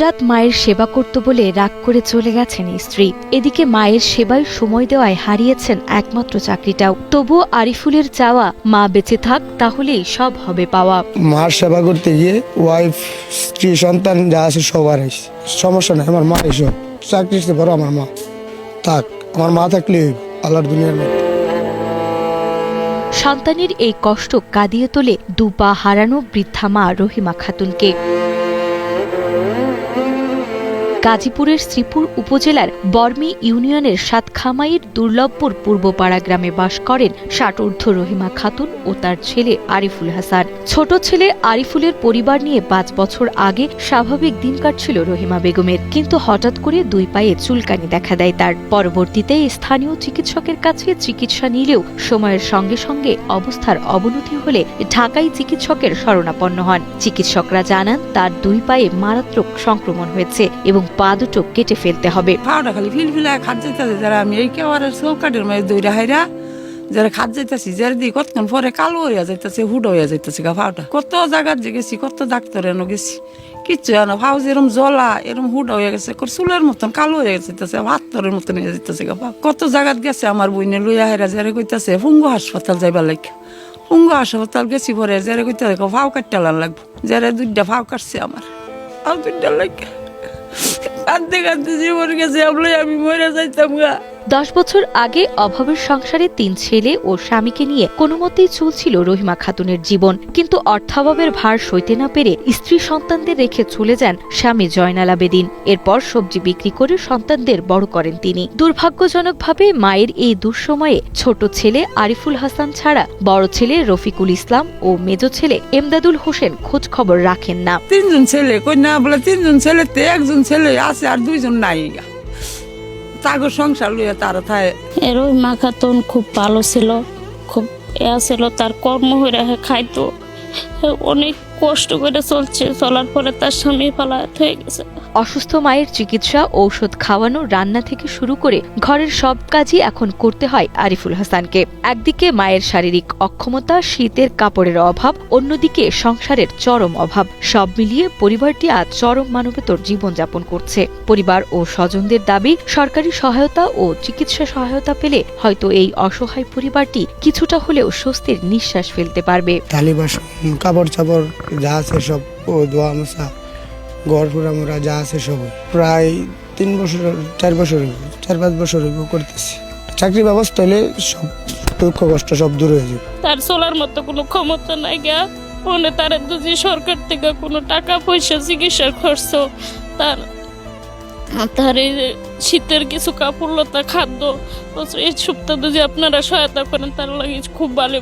দিনরাত মায়ের সেবা করত বলে রাগ করে চলে গেছেন স্ত্রী। এদিকে মায়ের সেবায় সময় দেওয়ায় হারিয়েছেন একমাত্র চাকরিটাও। তবুও আরিফুলের চাওয়া, মা বেঁচে থাক, তাহলেই সব হবে পাওয়া। মার সেবা করতে গিয়ে ওয়াইফ, স্ত্রী, সন্তান যা আছে সবার সমস্যা নেই। আমার মা এসব চাকরি বড়, আমার মা থাক, আমার মা থাকলে আল্লাহর দুনিয়ার মধ্যে। সন্তানের এই কষ্ট কাঁদিয়ে তোলে দুপা হারানো বৃদ্ধা মা রহিমা খাতুনকে। গাজীপুরের শ্রীপুর উপজেলার বর্মি ইউনিয়নের সাতখামাইয়ের দুর্লভপুর পূর্বপাড়া গ্রামে বাস করেন ৬০ ঊর্ধ্ব রহিমা খাতুন ও তার ছেলে আরিফুল হাসান। ছোট ছেলে আরিফুলের পরিবার নিয়ে ৫ বছর আগে স্বাভাবিক দিন কাটছিল রহিমা বেগমের, কিন্তু হঠাৎ করে দুই পায়ে চুলকানি দেখা দেয় তার। পরবর্তীতে স্থানীয় চিকিৎসকের কাছে চিকিৎসা নিলেও সময়ের সঙ্গে সঙ্গে অবস্থার অবনতি হলে ঢাকায় চিকিৎসকের শরণাপন্ন হন। চিকিৎসকরা জানান তার দুই পায়ে মারাত্মক সংক্রমণ হয়েছে এবং পা দুটো কেটে ফেলতে হবে। পাউডা খালি ফিলফিলা খাদ যাইতেছে, যারা আমি এই কেওয়ার চৌকাটের মাঝে দৌড়া হাইরা যারা খাদ যাইতেছি, যারা দিয়ে কতক্ষণ পরে কালো হইয়া যাইতেছে, হুড হইয়া যাইতেছে গা পাউডা। কত জায়গার যে গেছি, কত ডাক্তার এনে গেছি, কিচ্ছু এনো পাউ যেরম জ্বলা এরম হুড হয়ে গেছে, চুলের মতন কালো হয়ে যেতেছে, হাতরের মতন হয়ে যেতেছে গা পাউ। কত জায়গাত গেছে আমার বইনে লইয়া হাইরা, যারা কইতাছে ফুঙ্গু হাসপাতাল যাইবার লাগ। ফুঙ্গু হাসপাতাল গেছি পরে যারা কইতাছে ফাউ কাটতে লাগবো, যারা 2টা ফাউ কাটছে আমার, আর 2টা লাগে। কাঁদতে কাঁদতে জীবন গেছে, আমি মরে যাইতাম গা। 10 বছর আগে অভাবের সংসারে 3 ছেলে ও স্বামীকে নিয়ে কোনো মতেই চলছিল রহিমা খাতুনের জীবন, কিন্তু অর্থাভাবের ভার সইতে না পেরে স্ত্রী সন্তানদের রেখে চলে যান স্বামী জয়নাল আবেদিন। এরপর সবজি বিক্রি করে সন্তানদের বড় করেন তিনি। দুর্ভাগ্যজনকভাবে মায়ের এই দুঃসময়ে ছোট ছেলে আরিফুল হাসান ছাড়া বড় ছেলে রফিকুল ইসলাম ও মেজ ছেলে এমদাদুল হোসেন খোঁজ খবর রাখেন না। 3 জন ছেলে কই না বলে, 3 জন ছেলেতে 1 জন ছেলে আছে আর 2 জন নাই। তাগর সংসার লইয়া তারা থাকে। রহিমা খাতুন খুব ভালো ছিল, খুব ছিল, তার কর্ম হয়ে খাইতো, অনেক কষ্ট করে চলছে। চলার পরে তার স্বামী ফালাত হয়ে গেছে। অসুস্থ মায়ের চিকিৎসা, ঔষধ খাওয়ানো, রান্না থেকে শুরু করে ঘরের সব কাজই এখন করতে হয় আরিফুল হাসানকে। একদিকে মায়ের শারীরিক অক্ষমতা, শীতের কাপড়ের অভাব, অন্যদিকে সংসারের চরম অভাব, সব মিলিয়ে পরিবারটি আজ চরম মানবেতর জীবনযাপন করছে। পরিবার ও স্বজনদের দাবি, সরকারি সহায়তা ও চিকিৎসা সহায়তা পেলে হয়তো এই অসহায় পরিবারটি কিছুটা হলেও স্বস্তির নিঃশ্বাস ফেলতে পারবে। থালি বাসন, কাপড় চাপড় যা আছে সব, ও ধোয়া মোছা, ঘর পুরা মোরা যা আছে সব প্রায় 3 বছর 4 বছর 4-5 বছর করতেছি। চাকরি ব্যবস্থা হলে সব দুঃখ কষ্ট সব দূর হয়ে যাবে। তার চলার মতো কোনো ক্ষমতা নাই গা, মনে তার যদি সরকার থেকে কোনো টাকা পয়সা চিকিৎসার খরচ, তার এই শীতের কিছু কাপড় লতা, খাদ্য, এই সপ্তাহ যদি আপনারা সহায়তা করেন তার লাগে খুব ভালো।